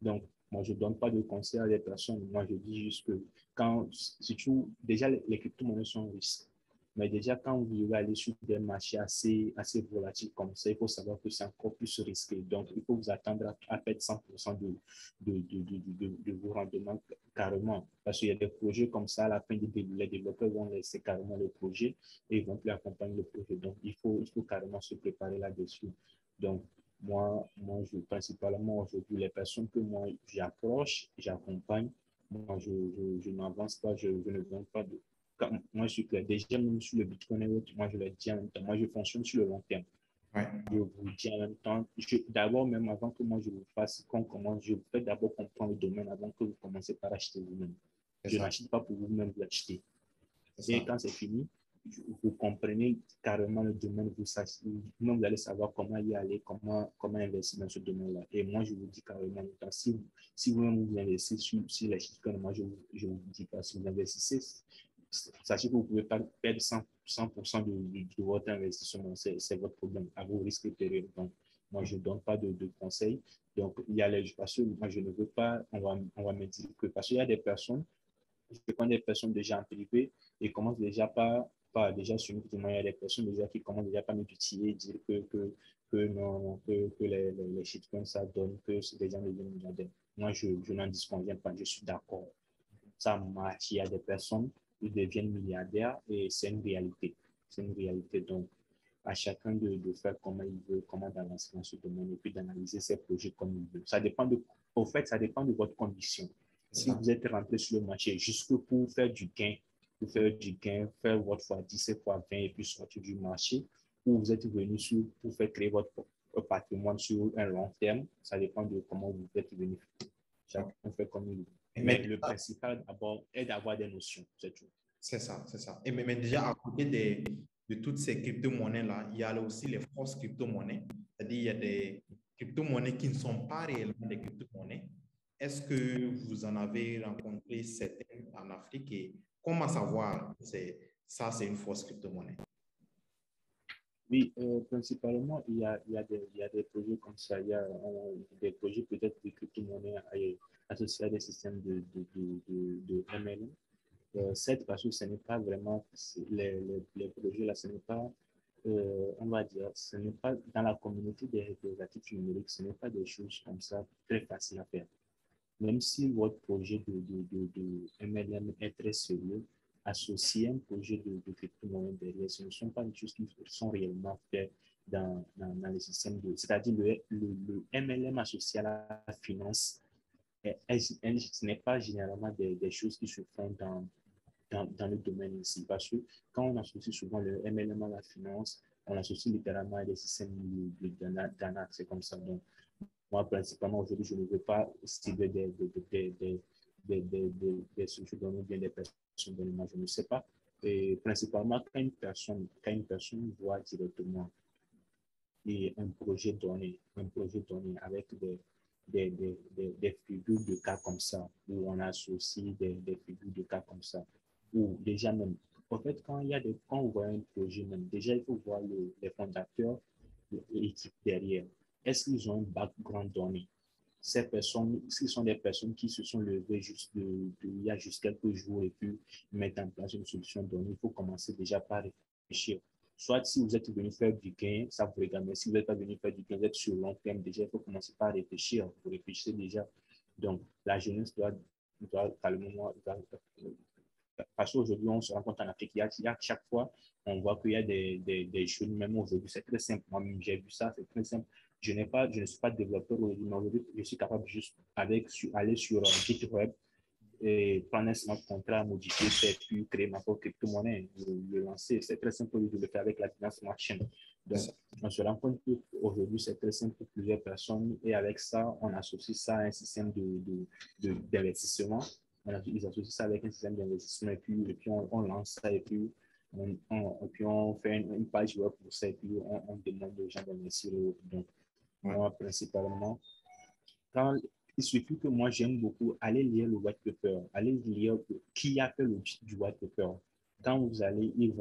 Donc, moi, je ne donne pas de conseils à des personnes. Moi, je dis juste que surtout, déjà, les crypto-monnaies sont risques. Mais déjà, quand vous devez aller sur des marchés assez volatiles comme ça, il faut savoir que c'est encore plus risqué. Donc, il faut vous attendre à perdre 100% de vos rendements carrément. Parce qu'il y a des projets comme ça, à la fin, les développeurs vont laisser carrément le projet et ils vont plus accompagner le projet. Donc, il faut carrément se préparer là-dessus. Donc, principalement aujourd'hui, les personnes que moi j'approche, j'accompagne, moi je n'avance pas, je ne donne pas de. Moi, je suis clair. Déjà, même sur le Bitcoin et autres, moi je le dis en même temps. Moi, je fonctionne sur le long terme. Ouais. Je vous dis en même temps, d'abord, même avant que moi je vous fasse, qu'on commence, je vous fais d'abord comprendre le domaine avant que vous commencez par acheter vous-même. C'est Je ça. n'achète pas pour vous-même, vous l'achetez. C'est Et ça. quand c'est fini, vous comprenez carrément le domaine, vous allez savoir comment y aller, comment investir dans ce domaine-là. Et moi, je vous dis carrément, si vous investissez sur les chiffres, moi, je vous dis pas, si vous investissez, sachez que vous pouvez pas perdre 100% de votre investissement. C'est votre problème, à vos risques et périls. Donc, moi, je ne donne pas de conseils. Donc, il y a les, parce que moi, je ne veux pas, on va me dire que, parce qu'il y a des personnes, je connais des personnes déjà en privé et commencent déjà pas déjà sur nous, il y a des personnes déjà qui commencent déjà par me titiller, dire que non, que les shitcoins ça donne, que c'est des gens deviennent milliardaires. Moi, je n'en disconviens pas, je suis d'accord. Ça marche, il y a des personnes qui deviennent milliardaires et c'est une réalité. C'est une réalité. Donc, à chacun de faire comment il veut, comment d'avancer dans ce domaine et puis d'analyser ses projets comme il veut. Ça dépend au fait, ça dépend de votre condition. Si vous êtes rentré sur le marché juste pour faire du gain, faire votre fois 10 et fois 20 et puis sortir du marché, ou vous êtes venu pour faire créer votre patrimoine sur un long terme, ça dépend de comment vous êtes venu. Chacun fait comme il veut. Mais le principal d'abord est d'avoir des notions, c'est tout. C'est ça, c'est ça. Et mais déjà, à côté de toutes ces crypto-monnaies-là, il y a aussi les fausses crypto-monnaies. C'est-à-dire, il y a des crypto-monnaies qui ne sont pas réellement des crypto-monnaies. Est-ce que vous en avez rencontré certaines en Afrique et comment savoir que ça, c'est une fausse crypto-monnaie? Oui, principalement, il y a des projets comme ça. Il y a des projets peut-être de crypto-monnaies associés à des systèmes de MLM. Certes, parce que ce n'est pas vraiment les projets là, ce n'est pas, on va dire, ce n'est pas dans la communauté des actifs numériques, ce n'est pas des choses comme ça très faciles à faire. Même si votre projet de MLM est très sérieux, associer un projet de crypto-monnaie derrière, ce ne sont pas des choses qui sont réellement faites dans les systèmes de. C'est-à-dire le MLM associé à la finance, ce n'est pas généralement des choses qui se font dans le domaine ici. Parce que quand on associe souvent le MLM à la finance, on associe littéralement à des systèmes d'arnaque. C'est comme ça. Donc, moi, principalement, aujourd'hui, je ne veux pas cibler des structures données ou bien des personnes données. Moi, je ne sais pas. Et principalement, quand une personne voit directement et un projet donné avec des figures de cas comme ça, où on associe des figures de cas comme ça, ou déjà même, en fait, quand on voit un projet même, déjà, il faut voir les fondateurs et l'équipe derrière. Est-ce qu'ils ont un background donné? Ces personnes, ce sont des personnes qui se sont levées il y a juste quelques jours et puis mettre en place une solution donnée, il faut commencer déjà par réfléchir. Soit si vous êtes venu faire du gain, ça vous regarde, mais si vous n'êtes pas venu faire du gain, vous êtes sur le long terme, déjà, il faut commencer par réfléchir. Vous réfléchissez déjà. Donc, la jeunesse doit calmement, parce qu'aujourd'hui, on se rend compte en Afrique, il y a chaque fois, on voit qu'il y a des jeunes, même aujourd'hui, c'est très simple. Moi-même, j'ai vu ça, c'est très simple. Je ne suis pas développeur aujourd'hui, mais aujourd'hui, je suis capable juste aller sur GitHub et prendre un smart contract, modifier, et puis créer ma propre crypto-monnaie, le lancer. C'est très simple de le faire avec la finance blockchain. Donc, on se rend compte qu'aujourd'hui, c'est très simple pour plusieurs personnes et avec ça, on associe ça à un système d'investissement. Ils associent ça avec un système d'investissement et puis on lance ça et puis on fait une page web pour ça et puis on demande aux gens d'investir. Donc, moi, principalement, quand il suffit que moi, j'aime beaucoup aller lire le white paper, aller lire qui a fait du white paper. Quand vous allez, il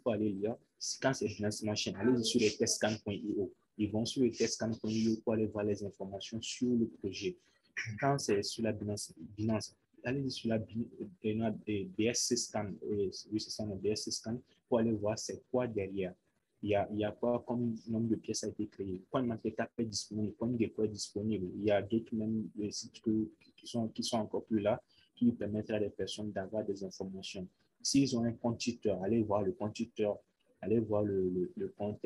faut aller lire. Quand c'est Finance Machine, allez sur les testscan.io. Ils vont sur les testscan.io pour aller voir les informations sur le projet. Quand c'est sur la Binance, allez sur la BSC Scan, oui, c'est ça, la BSC Scan, pour aller voir c'est quoi derrière. Il y a quoi comme nombre de pièces a été créé, quoi de matériel est disponible, quoi de dépôt est disponible. Il y a d'autres même sites qui sont encore plus là, qui permettent à des personnes d'avoir des informations. S'ils ont un compte Twitter, allez voir le compte Twitter, allez voir le compte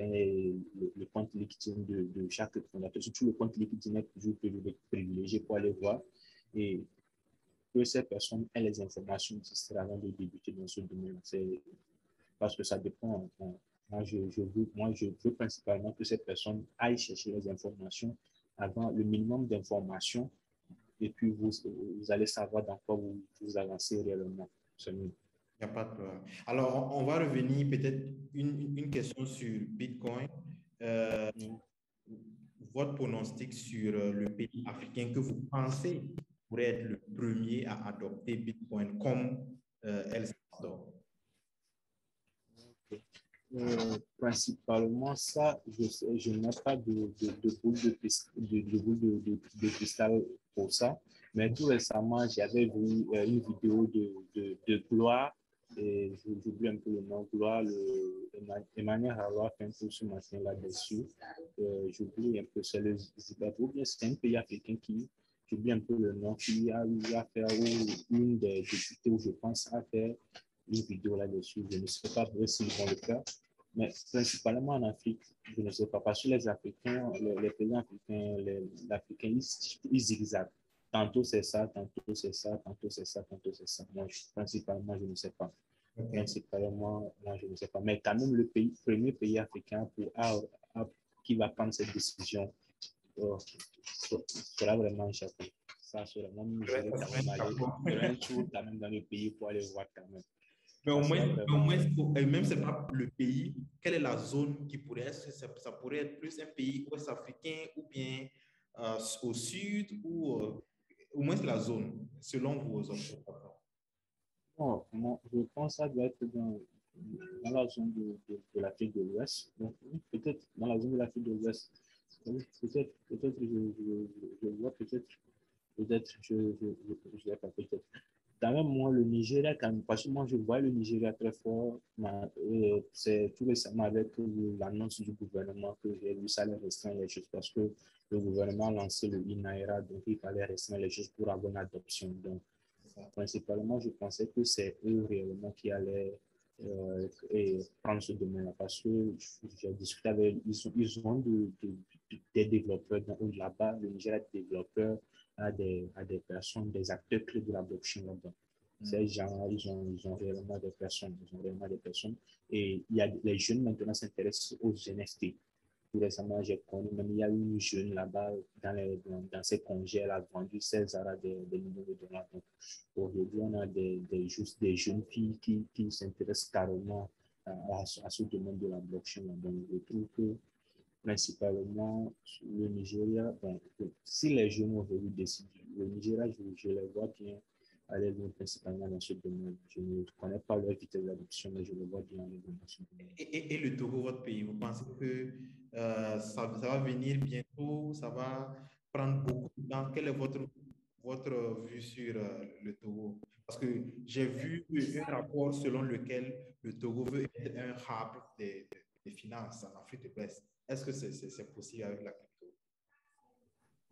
LinkedIn de chaque fondateur. Surtout le compte LinkedIn est toujours privilégié pour aller voir et que ces personnes aient les informations nécessaires avant de débuter dans ce domaine. Parce que ça dépend. Moi, je veux principalement que ces personnes aillent chercher les informations avant le minimum d'informations et puis vous allez savoir dans quoi vous avancez réellement. C'est mieux. Il n'y a pas de problème. Alors, on va revenir peut-être une question sur Bitcoin. Votre pronostic sur le pays africain que vous pensez pourrait être le premier à adopter Bitcoin comme El Salvador? Principalement ça, je n'ai pas de boule de cristal pour ça. Mais tout récemment, j'avais vu une vidéo de Gloire, et j'oublie un peu le nom, Gloire, Emmanuel Haroua a fait un peu ce matin là-dessus. J'oublie un peu, c'est le Zimbabwe, ou bien c'est un pays africain j'oublie un peu le nom, qui a eu à faire, ou une des députés, où je pense, à faire une vidéo là-dessus. Je ne sais pas s'ils vont le faire. Mais principalement en Afrique, je ne sais pas, parce que les Africains, les pays africains, l'Africain, ils zigzagent. Tantôt c'est ça, tantôt c'est ça, tantôt c'est ça, tantôt c'est ça. Moi, principalement, je ne sais pas. Ok. Principalement, moi, je ne sais pas. Mais quand même, premier pays africain qui va prendre cette décision sera vraiment un Japon. Ça sera vraiment, je vais Ça quand serait même un aller chapeau. faire un tour quand même dans le pays pour aller voir quand même. Mais Ça sera au vraiment. moins, même si ce n'est pas le pays, quelle est la zone qui pourrait être? Ça pourrait être plus un pays ouest-africain ou bien au sud ou au moins la zone, selon vos observations. Bon, moi, je pense que ça doit être dans la zone de l'Afrique de l'Ouest. Donc, oui, peut-être dans la zone de l'Afrique de l'Ouest. Oui, peut-être, je vois, peut-être, je sais pas, peut-être. Quand même, moi, le Nigeria, quand même, parce que moi, je vois le Nigeria très fort. C'est tout récemment avec l'annonce du gouvernement que j'ai vu ça allait restreindre les choses parce que le gouvernement a lancé le INAIRA, donc il fallait restreindre les choses pour avoir une adoption. Donc, principalement, je pensais que c'est eux réellement qui allaient prendre ce domaine-là parce que j'ai discuté avec ils ont des développeurs là-bas, le Niger a des développeurs à des personnes, des acteurs clés de la blockchain là-bas. Ces gens, ils ont réellement des personnes, ils ont réellement des personnes. Et il y a, les jeunes maintenant s'intéressent aux NFT. Tout récemment, j'ai connu, même il y a une jeune là-bas, dans ses congés, elle a vendu 16 à des millions de dollars. Donc, aujourd'hui, on a juste des jeunes filles qui s'intéressent carrément à ce domaine de la blockchain. Donc, je trouve que principalement le Nigeria, bon, si les jeunes aujourd'hui décident, le Nigeria, je les vois bien aller loin principalement dans ce domaine. Je ne connais pas leur vitesse d'adoption, mais je les vois bien aller loin dans ce domaine. Et le Togo, votre pays, vous pensez que ça va venir bientôt, ça va prendre beaucoup de temps? Quelle est votre vue sur le Togo? Parce que j'ai vu un rapport selon lequel le Togo veut être un hub des finances en Afrique de l'Ouest. Est-ce que c'est possible avec la crypto?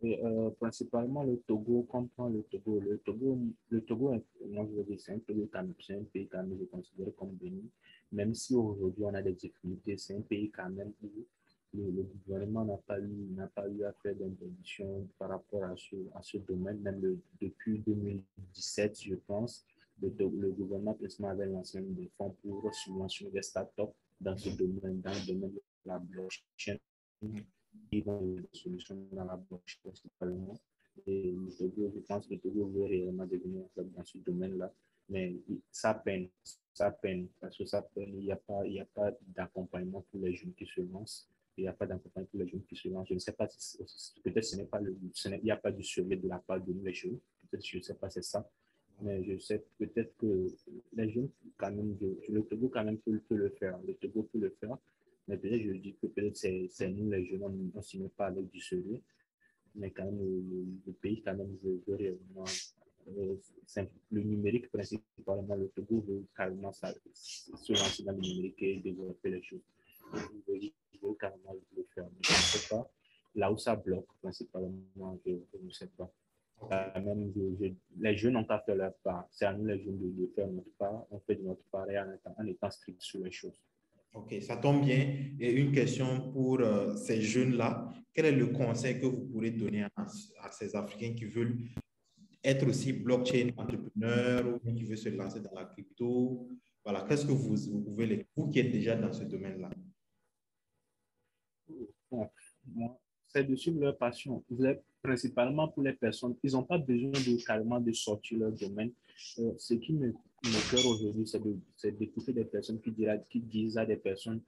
Et, principalement le Togo, comprend le Togo. Le Togo, moi je veux dire, c'est un pays quand même, c'est un pays quand même, je considère comme béni. Même si aujourd'hui on a des difficultés, c'est un pays quand même où le gouvernement n'a pas eu à faire d'interdiction par rapport à ce domaine. Même depuis 2017, je pense, le gouvernement précédemment avait lancé des fonds pour subventionner des startups dans le domaine de la blockchain qui vont des solutions dans la blockchain principalement. Et le Togo, je pense que le Togo veut réellement devenir dans ce domaine-là. Mais ça peine, parce que ça peine, il y a pas d'accompagnement pour les jeunes qui se lancent. Il n'y a pas d'accompagnement pour les jeunes qui se lancent. Je ne sais pas, peut-être ce n'est pas il n'y a pas du survie de la part de nous les jeunes. Peut-être, je ne sais pas, c'est ça. Mais je sais peut-être que les jeunes, quand même, le Togo quand même peut le faire. Le Togo peut le faire. Mais peut-être, je dis que peut-être c'est nous les jeunes, on ne s'y met pas avec du sérieux. Mais quand même, le pays, quand même, veut réellement. Euh, le numérique, principalement, le Togo veut carrément se lancer dans le numérique et développer les choses. Il veut carrément le faire. Mais je ne sais pas. Là où ça bloque, principalement, je ne sais pas. OK. Même les jeunes n'ont qu'à faire leur part. C'est à nous les jeunes de faire notre part. On fait de notre part et en étant strict sur les choses. OK, ça tombe bien. Et une question pour ces jeunes-là. Quel est le conseil que vous pourrez donner à ces Africains qui veulent être aussi blockchain entrepreneur ou bien qui veut se lancer dans la crypto? Voilà, qu'est-ce que vous pouvez les... Vous qui êtes déjà dans ce domaine-là. Bon, moi, c'est de suivre leur passion. Principalement pour les personnes, ils n'ont pas besoin de carrément de sortir leur domaine. Ce qui me cœur aujourd'hui, c'est d'écouter des personnes qui disent à des personnes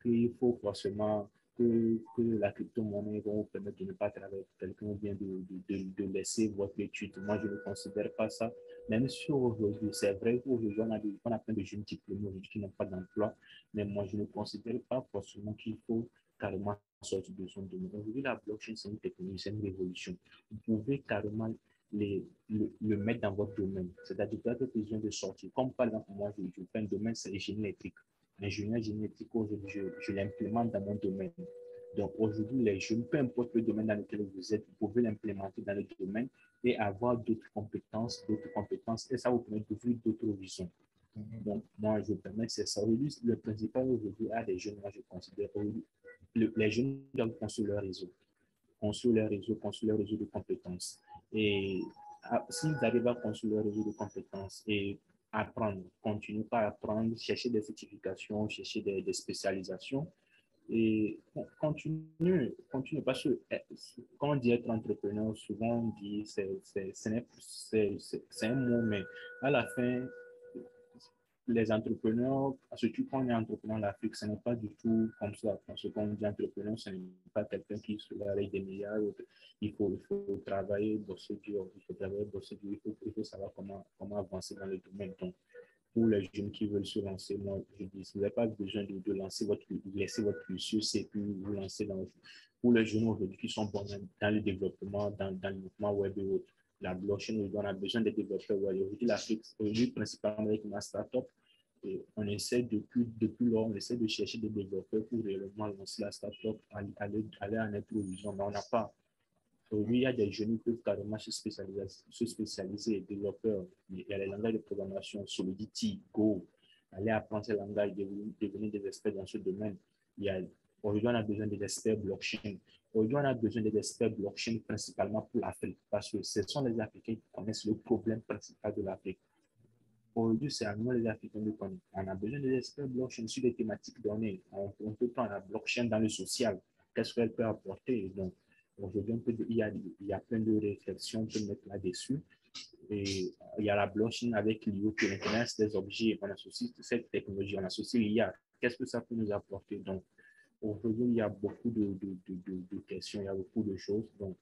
qu'il faut forcément que la crypto-monnaie va vous permettre de ne pas travailler avec quelqu'un ou bien de laisser votre étude. Moi, je ne considère pas ça. Même si aujourd'hui, c'est vrai qu'aujourd'hui, on a plein de jeunes diplômés qui n'ont pas d'emploi, mais moi, je ne considère pas forcément qu'il faut carrément sortir de son domaine. Aujourd'hui, la blockchain, c'est une technologie, c'est une révolution. Vous pouvez carrément le mettre dans votre domaine. C'est-à-dire que vous avez besoin de sortir. Comme par exemple, moi, je fais un domaine, c'est génie électrique. L'ingénieur génétique, aujourd'hui, je l'implémente dans mon domaine. Donc aujourd'hui, les jeunes, peu importe le domaine dans lequel vous êtes, vous pouvez l'implémenter dans le domaine et avoir d'autres compétences, et ça vous permet d'ouvrir d'autres visions. Donc, moi, je permets, c'est ça. Aujourd'hui, le principal aujourd'hui à des jeunes, moi, je considère, les jeunes doivent construire leur réseau, construire leur réseau de compétences. Et s'ils arrivent à construire leur réseau de compétences et apprendre, continuer par apprendre, chercher des certifications, chercher des spécialisations, et continue, parce que quand on dit être entrepreneur, souvent on dit c'est un mot, mais à la fin, les entrepreneurs, surtout quand on est entrepreneur en Afrique, ce n'est pas du tout comme ça. Parce qu'on dit entrepreneur, ce n'est pas quelqu'un qui se lève avec des milliards. Il faut travailler, bosser dur, il faut savoir comment avancer dans le domaine. Donc, pour les jeunes qui veulent se lancer, moi, je dis, vous n'avez pas besoin de laisser votre cursus et puis vous lancer dans. Pour les jeunes aujourd'hui qui sont bons dans le développement, dans le mouvement web et autres, la blockchain, on a besoin de développeurs web. Aujourd'hui, l'Afrique, aujourd'hui, principalement avec ma startup, et on essaie depuis lors, on essaie de chercher des développeurs pour réellement lancer la startup, aller en introduction, mais on n'a pas. Aujourd'hui, il y a des jeunes qui peuvent carrément se spécialiser, développeurs. Il y a les langages de programmation, Solidity, Go, aller apprendre ces langages, devenir des experts dans ce domaine. Aujourd'hui, on a besoin des experts blockchain. Aujourd'hui, on a besoin des experts blockchain principalement pour l'Afrique, parce que ce sont les Africains qui connaissent le problème principal de l'Afrique. Aujourd'hui, c'est à nous les Africains de connaître. On a besoin des experts blockchain sur des thématiques données. On peut prendre la blockchain dans le social. Qu'est-ce qu'elle peut apporter? Donc, aujourd'hui, il y a plein de réflexions qu'on peut mettre là-dessus. Et il y a la blockchain avec l'IoT, l'Internet des objets. On associe cette technologie, on associe l'IA. Qu'est-ce que ça peut nous apporter? Donc, aujourd'hui, il y a beaucoup de questions, il y a beaucoup de choses. Donc,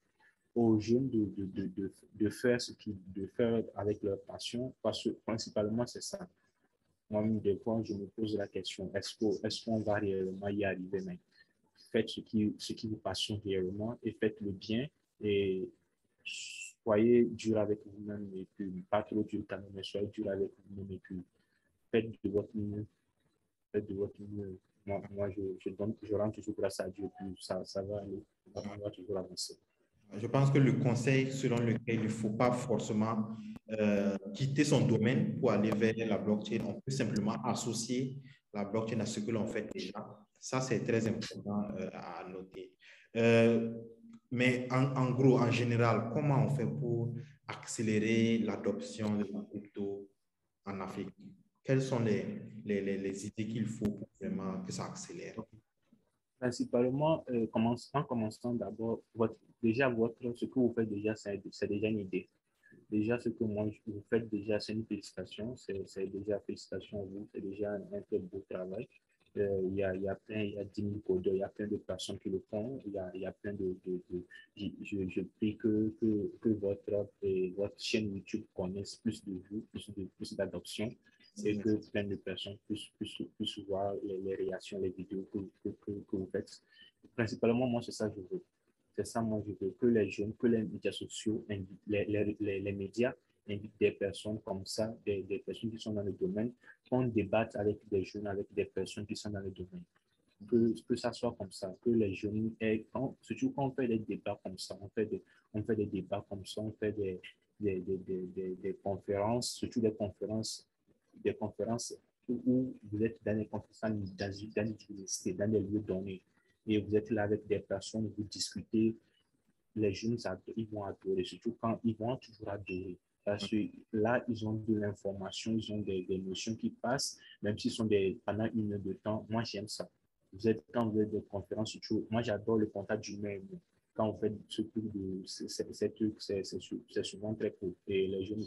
aux jeunes de faire de faire avec leur passion, parce que principalement, c'est ça. Moi-même, des fois, je me pose la question, est-ce qu'on va réellement y arriver, mais faites ce qui vous passionne réellement et faites le bien et soyez dur avec vous-même et puis pas trop dur quand même, mais soyez dur avec vous-même et puis faites de votre mieux, faites de votre mieux. Moi je rends toujours grâce à Dieu, puis ça va aller, on va toujours avancer. Je pense que le conseil selon lequel il ne faut pas forcément quitter son domaine pour aller vers la blockchain, on peut simplement associer la blockchain à ce que l'on fait déjà. Ça, c'est très important à noter. Mais en gros, en général, comment on fait pour accélérer l'adoption de la crypto en Afrique? Quelles sont les idées qu'il faut pour vraiment que ça accélère? Principalement, en commençant d'abord, ce que vous faites déjà, c'est déjà une idée. Déjà, ce que vous faites déjà, c'est une félicitation. C'est déjà félicitations à vous. C'est déjà un très beau travail. Il y a 10 000 codeurs, il y a plein de personnes qui le font. Il y a plein je prie que votre chaîne YouTube connaisse plus de vues, plus d'adoption et que plein de personnes puissent voir les réactions, les vidéos que vous faites. Principalement, moi, c'est ça que je veux. C'est ça, moi, je veux que les jeunes, que les médias sociaux, les médias invitent des personnes comme ça, des personnes qui sont dans le domaine, qu'on débatte avec des jeunes, avec des personnes qui sont dans le domaine. Que ça soit comme ça, que les jeunes, surtout quand on fait des débats comme ça, on fait des débats comme ça, on fait des conférences, surtout des conférences où vous êtes dans des conférences dans des universités, dans des lieux donnés, et vous êtes là avec des personnes, vous discutez, les jeunes, ils vont adorer, surtout quand ils vont toujours adorer. Parce que là, ils ont de l'information, ils ont des notions qui passent, même s'ils sont pendant une heure de temps. Moi, j'aime ça. Quand vous êtes des conférences, surtout, moi, j'adore le contact humain. Quand vous faites ce truc c'est souvent très cool. Et les jeunes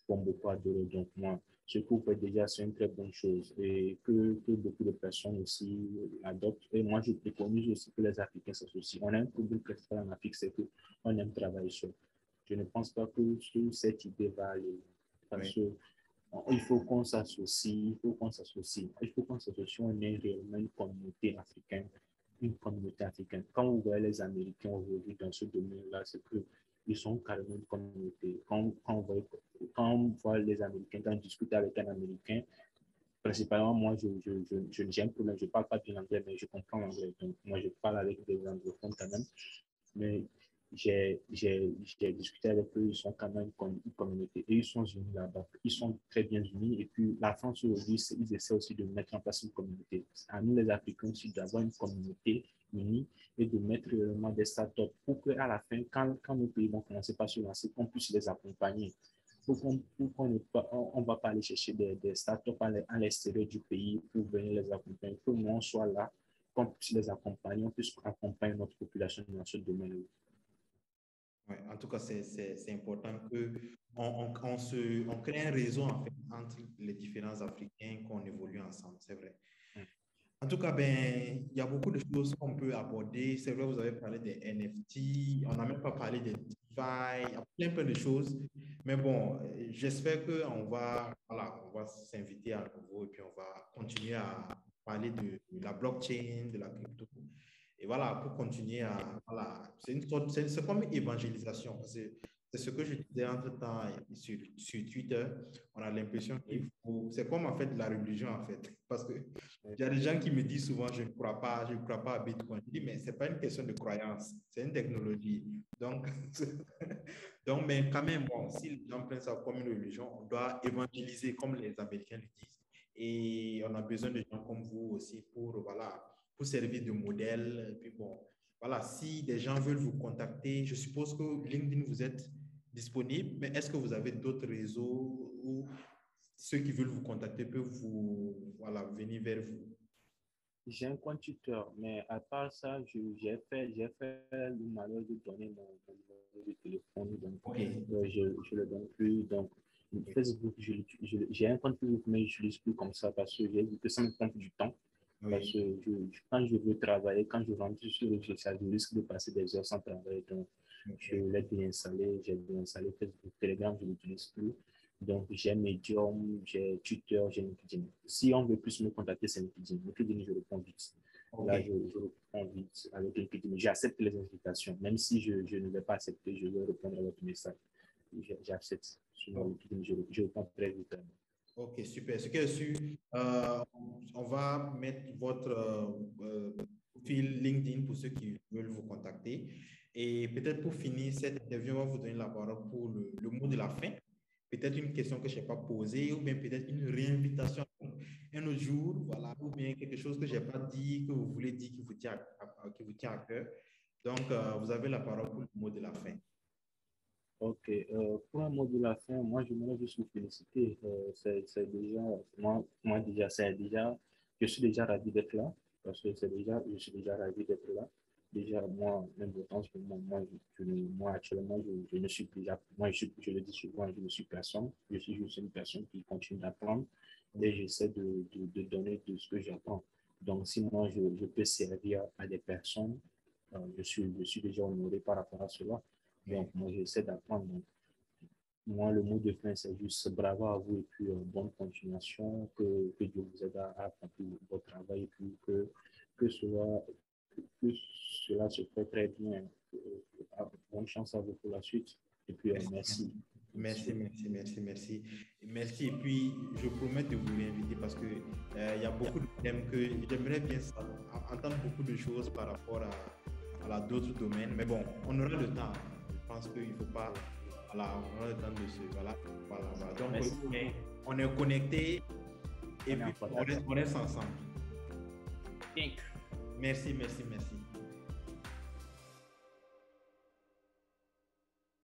vont beaucoup adorer. Donc, moi, ce que vous faites déjà, c'est une très bonne chose. Et que beaucoup de personnes aussi adoptent. Et moi, je préconise aussi que les Africains s'associent. On a un problème principal en Afrique, c'est qu'on aime travailler seul. Je ne pense pas que cette idée va aller. Parce que il faut qu'on s'associe, on est réellement une communauté africaine, Quand vous voyez les Américains aujourd'hui dans ce domaine-là, c'est qu'ils sont carrément une communauté. Quand on voit les Américains, quand on discute avec un Américain, principalement, moi, j'ai un problème, je ne parle pas bien anglais, mais je comprends l'anglais. Donc, moi, je parle avec des anglophones quand même. Mais j'ai discuté avec eux, ils sont quand même une communauté et ils sont unis là-bas. Ils sont très bien unis. Et puis, la France aujourd'hui, ils essaient aussi de mettre en place une communauté. À nous, les Africains aussi, d'avoir une communauté unie et de mettre vraiment des startups pour qu'à la fin, quand nos pays vont commencer par se lancer, qu'on puisse les accompagner. Pour qu'on ne va pas aller chercher des startups à l'extérieur du pays pour venir les accompagner. Que nous, on soit là, qu'on puisse les accompagner, on puisse accompagner notre population dans ce domaine-là. Ouais, en tout cas, c'est important qu'on crée un réseau en fait, entre les différents Africains, qu'on évolue ensemble, c'est vrai. En tout cas, ben, il y a beaucoup de choses qu'on peut aborder. C'est vrai, vous avez parlé des NFT, on n'a même pas parlé des DeFi, il y a plein de choses. Mais bon, j'espère voilà, on va s'inviter à nouveau et puis on va continuer à parler de la blockchain, de la crypto. Et voilà, pour continuer voilà, c'est comme une évangélisation. C'est ce que je disais entre-temps sur Twitter. On a l'impression c'est comme en fait la religion en fait. Parce que il y a des gens qui me disent souvent, je ne crois pas à Bitcoin. Je dis, mais ce n'est pas une question de croyance, c'est une technologie. Donc, mais quand même, bon, si les gens prennent ça comme une religion, on doit évangéliser comme les Américains le disent. Et on a besoin de gens comme vous aussi voilà, pour servir de modèle. Et puis bon, voilà, si des gens veulent vous contacter, je suppose que LinkedIn, vous êtes disponible, mais est-ce que vous avez d'autres réseaux où ceux qui veulent vous contacter peuvent voilà, venir vers vous? J'ai un compte Twitter, mais à part ça, j'ai fait le malheur de donner mon numéro de téléphone, donc Okay. je ne le donne plus. Donc, Facebook, j'ai un compte Facebook, mais je n'utilise plus comme ça parce que j'ai dit que ça me prend du temps. Oui. Parce que quand je veux travailler, quand je rentre sur le social, je risque de passer des heures sans travailler. Donc, je l'ai déinstallé, j'ai déinstallé Facebook, Telegram, je ne l'utilise plus. Donc, j'ai Medium, j'ai Twitter, j'ai LinkedIn. Si on veut plus me contacter, c'est LinkedIn. LinkedIn, je réponds vite. Okay. Là, je réponds vite avec LinkedIn. J'accepte les invitations. Même si je ne vais pas accepter, je vais répondre à votre message. J'accepte. Sur LinkedIn, je réponds très vite. Ok, super. Ce que je suis, on va mettre votre profil LinkedIn pour ceux qui veulent vous contacter. Et peut-être pour finir cette interview, on va vous donner la parole pour le mot de la fin. Peut-être une question que je n'ai pas posée ou bien peut-être une réinvitation un autre jour, voilà, ou bien quelque chose que je n'ai pas dit, que vous voulez dire qui vous tient à cœur. Donc, vous avez la parole pour le mot de la fin. Ok, pour un mot de la fin, moi je voudrais juste vous féliciter. C'est déjà, moi déjà, je suis déjà ravi d'être là, parce que je suis déjà ravi d'être là. Déjà, moi, même autant que moi actuellement, je ne suis plus, je le dis souvent, je ne suis personne. Je suis juste une personne qui continue d'apprendre et j'essaie de donner de ce que j'apprends. Donc, si moi je peux servir à des personnes, je suis déjà honoré par rapport à cela. Donc, moi, j'essaie d'apprendre. Moi, le mot de fin, c'est juste bravo à vous et puis bonne continuation, que Dieu vous aide à accomplir votre travail et puis que cela se fait très bien. Bonne chance à vous pour la suite. Et puis, merci. Merci. Merci. Et puis, je promets de vous réinviter parce que il y a beaucoup de thèmes que j'aimerais bien entendre beaucoup de choses par rapport à d'autres domaines. Mais bon, on aura le temps. Je pense qu'il ne faut pas. Voilà, on aura le temps de se. Voilà. Donc, on est connectés et puis on reste ensemble. Thank you. Merci.